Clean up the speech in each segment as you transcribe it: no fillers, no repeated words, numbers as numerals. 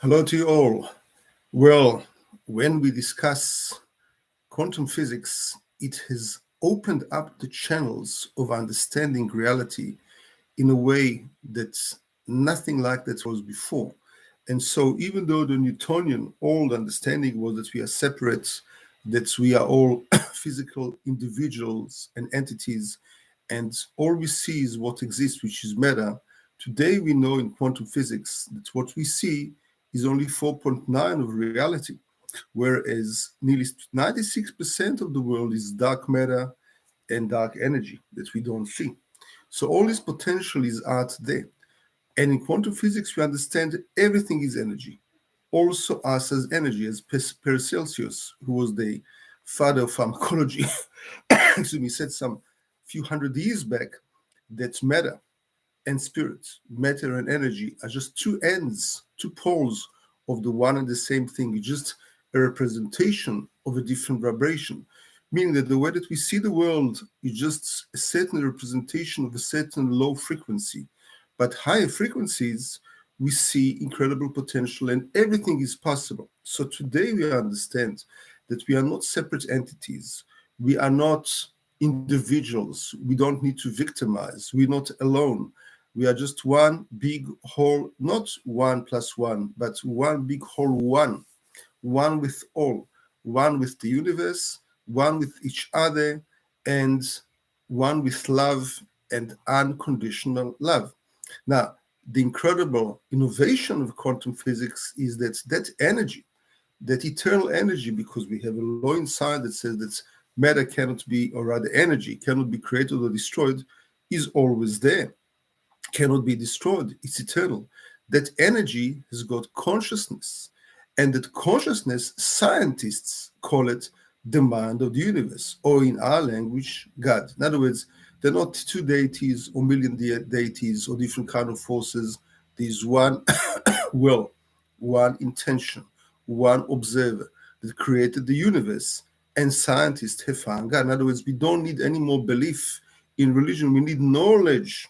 Hello to you all. Well, when we discuss quantum physics, it has opened up the channels of understanding reality in a way that nothing like that was before. And so, even though the Newtonian old understanding was that we are separate, that we are all physical individuals and entities, and all we see is what exists, which is matter, today we know in quantum physics that what we see is only 4.9 of reality, whereas nearly 96% of the world is dark matter and dark energy that we don't see. So all this potential is out there. And in quantum physics, we understand that everything is energy. Also us as energy, as Paracelsus, who was the father of pharmacology, excuse me, said some few hundred years back that matter and spirit, matter and energy, are just two ends, two poles of the one and the same thing. It's just a representation of a different vibration, meaning that the way that we see the world is just a certain representation of a certain low frequency. But higher frequencies, we see incredible potential and everything is possible. So today we understand that we are not separate entities. We are not individuals. We don't need to victimize. We're not alone. We are just one big whole, not one plus one, but one big whole one with all, one with the universe, one with each other, and one with love and unconditional love. Now, the incredible innovation of quantum physics is that that energy, that eternal energy, because we have a law inside that says that matter cannot be, or rather energy cannot be created or destroyed, is always there, cannot be destroyed. It's eternal. That energy has got consciousness. And that consciousness, scientists call it the mind of the universe, or in our language, God. In other words, they're not two deities or million deities or different kind of forces. There's one will, one intention, one observer that created the universe, and scientists have found God. In other words, we don't need any more belief in religion. We need knowledge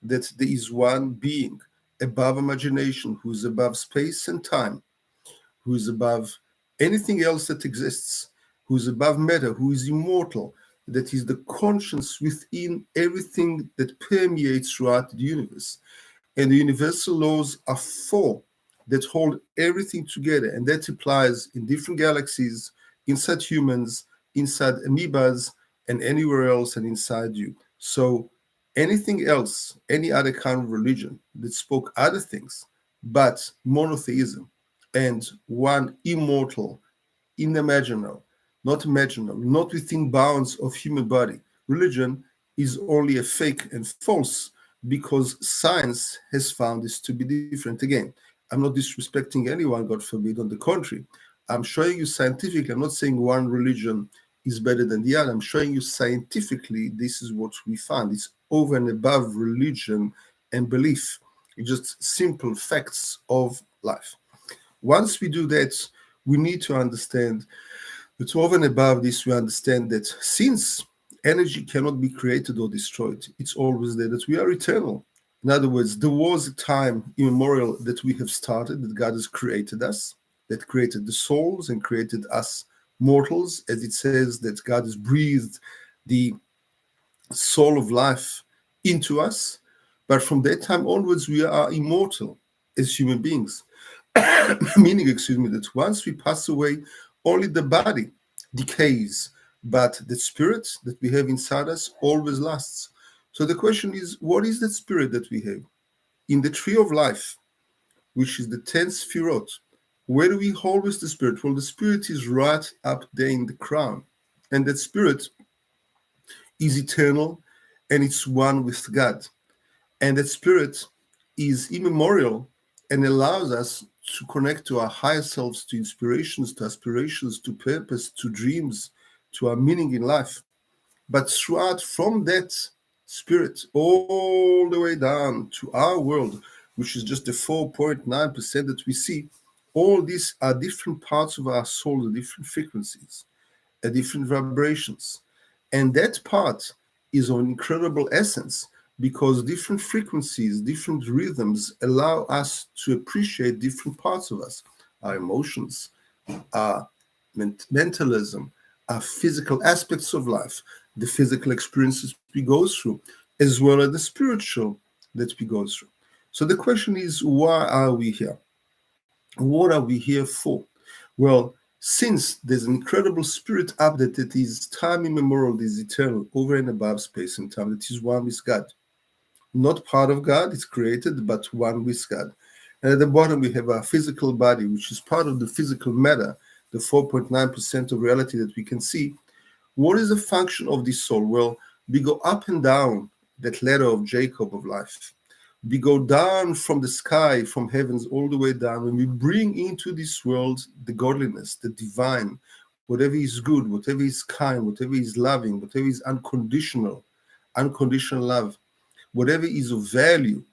that there is one being above imagination, who is above space and time, who is above anything else that exists, who is above matter, who is immortal, that is the conscience within everything that permeates throughout the universe. And the universal laws are four that hold everything together, and that applies in different galaxies, inside humans, inside amoebas, and anywhere else and inside you. So anything else, any other kind of religion that spoke other things, but monotheism and one immortal, unimaginable, not imaginable, not within bounds of human body. Religion is only a fake and false because science has found this to be different. Again, I'm not disrespecting anyone, God forbid. On the contrary, I'm showing you scientifically. I'm not saying one religion is better than the other. I'm showing you scientifically this is what we find. It's over and above religion and belief. It's just simple facts of life. Once we do that, we need to understand that over and above this, we understand that since energy cannot be created or destroyed, it's always there, that we are eternal. In other words, there was a time immemorial that we have started, that God has created us, that created the souls and created us mortals, as it says that God has breathed the soul of life into us. But from that time onwards, we are immortal as human beings. Meaning, excuse me, that once we pass away, only the body decays, but the spirit that we have inside us always lasts. So the question is, what is that spirit that we have? In the tree of life, which is the 10th Sphirot, where do we hold with the spirit? Well, the spirit is right up there in the crown. And that spirit is eternal and it's one with God. And that spirit is immemorial and allows us to connect to our higher selves, to inspirations, to aspirations, to purpose, to dreams, to our meaning in life. But throughout from that spirit all the way down to our world, which is just the 4.9% that we see, all these are different parts of our soul, the different frequencies, different vibrations. And that part is an incredible essence because different frequencies, different rhythms allow us to appreciate different parts of us, our emotions, our mentalism, our physical aspects of life, the physical experiences we go through, as well as the spiritual that we go through. So the question is, why are we here? What are we here for? Well, since there's an incredible spirit update that is time immemorial, that is eternal, over and above space and time, that is one with God. Not part of God, it's created, but one with God. And at the bottom, we have our physical body, which is part of the physical matter, the 4.9% of reality that we can see. What is the function of this soul? Well, we go up and down that ladder of Jacob of life. We go down from the sky, from heavens, all the way down, and we bring into this world the godliness, the divine, whatever is good, whatever is kind, whatever is loving, whatever is unconditional love, whatever is of value,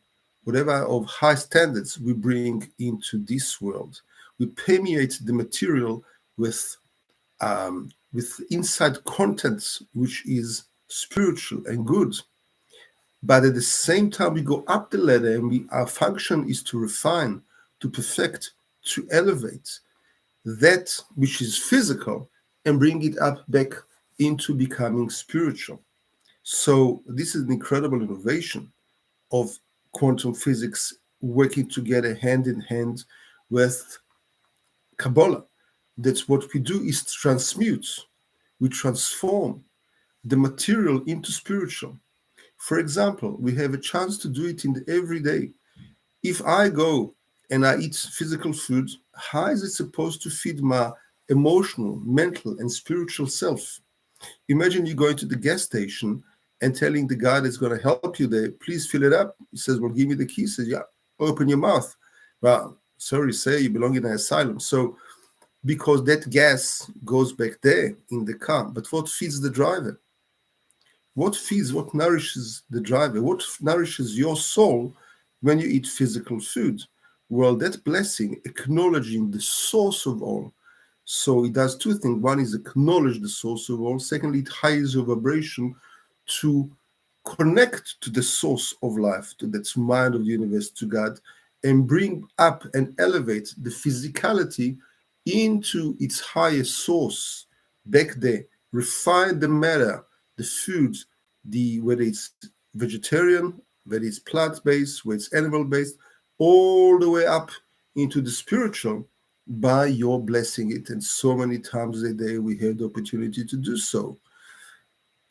whatever of high standards, we bring into this world. We permeate the material with inside contents which is spiritual and good. But at the same time, we go up the ladder, and our function is to refine, to perfect, to elevate that which is physical and bring it up back into becoming spiritual. So this is an incredible innovation of quantum physics working together hand in hand with Kabbalah. That's what we do, is transmute, we transform the material into spiritual. For example, we have a chance to do it in the everyday. If I go and I eat physical food, how is it supposed to feed my emotional, mental, and spiritual self? Imagine you going to the gas station and telling the guy that's going to help you there, please fill it up. He says, well, give me the key. He says, yeah, open your mouth. Well, sorry, sir, you belong in an asylum. So, because that gas goes back there in the car, but what feeds the driver? What nourishes the driver? What nourishes your soul when you eat physical food? Well, that blessing, acknowledging the source of all. So it does two things. One is acknowledge the source of all. Secondly, it highes your vibration to connect to the source of life, to that mind of the universe, to God, and bring up and elevate the physicality into its highest source back there. Refine the matter, the food, whether it's vegetarian, whether it's plant-based, whether it's animal-based, all the way up into the spiritual by your blessing it. And so many times a day we have the opportunity to do so.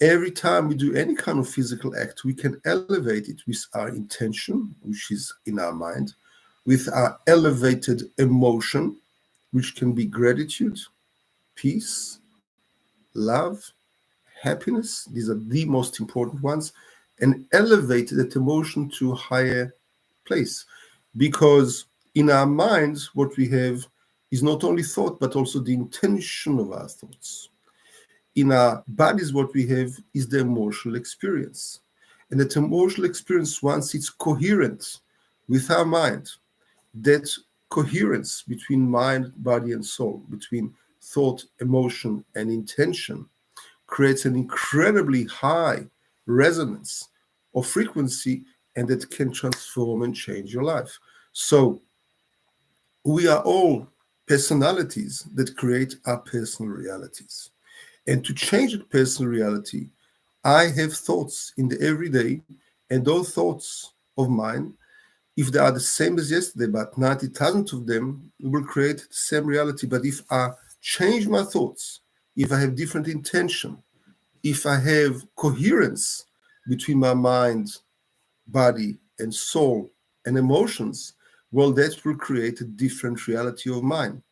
Every time we do any kind of physical act, we can elevate it with our intention, which is in our mind, with our elevated emotion, which can be gratitude, peace, love, happiness. These are the most important ones, and elevate that emotion to a higher place. Because in our minds, what we have is not only thought, but also the intention of our thoughts. In our bodies, what we have is the emotional experience. And that emotional experience, once it's coherent with our mind, that coherence between mind, body, and soul, between thought, emotion, and intention, creates an incredibly high resonance of frequency, and that can transform and change your life. So we are all personalities that create our personal realities. And to change that personal reality, I have thoughts in the everyday, and those thoughts of mine, if they are the same as yesterday, but 90,000 of them, will create the same reality. But if I change my thoughts, if I have different intention, if I have coherence between my mind, body, and soul and emotions, well, that will create a different reality of mine.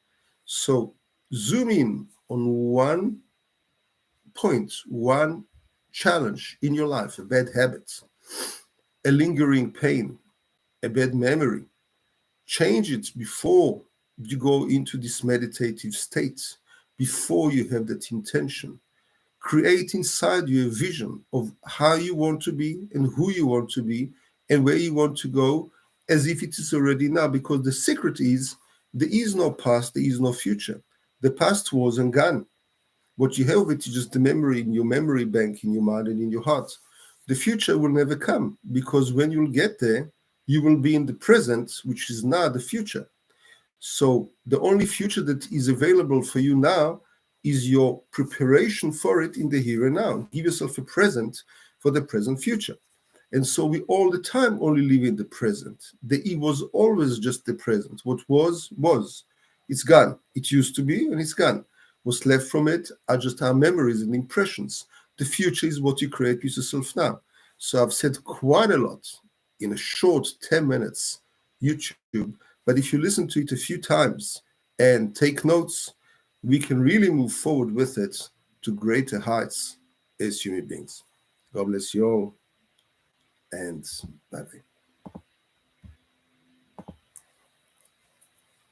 So zoom in on one point, one challenge in your life, a bad habit, a lingering pain, a bad memory. Change it before you go into this meditative state, before you have that intention. Create inside you a vision of how you want to be and who you want to be and where you want to go, as if it is already now. Because the secret is there is no past, there is no future. The past was and gone. What you have with is just the memory in your memory bank, in your mind and in your heart. the future will never come, because when you'll get there, you will be in the present, which is now the future. So the only future that is available for you now is your preparation for it in the here and now. Give yourself a present for the present future. And so we all the time only live in the present. The E was always just the present. What was. It's gone. It used to be, and it's gone. What's left from it are just our memories and impressions. The future is what you create with yourself now. So I've said quite a lot in a short 10 minutes YouTube, but if you listen to it a few times and take notes, we can really move forward with it to greater heights as human beings. God bless you all, and bye-bye.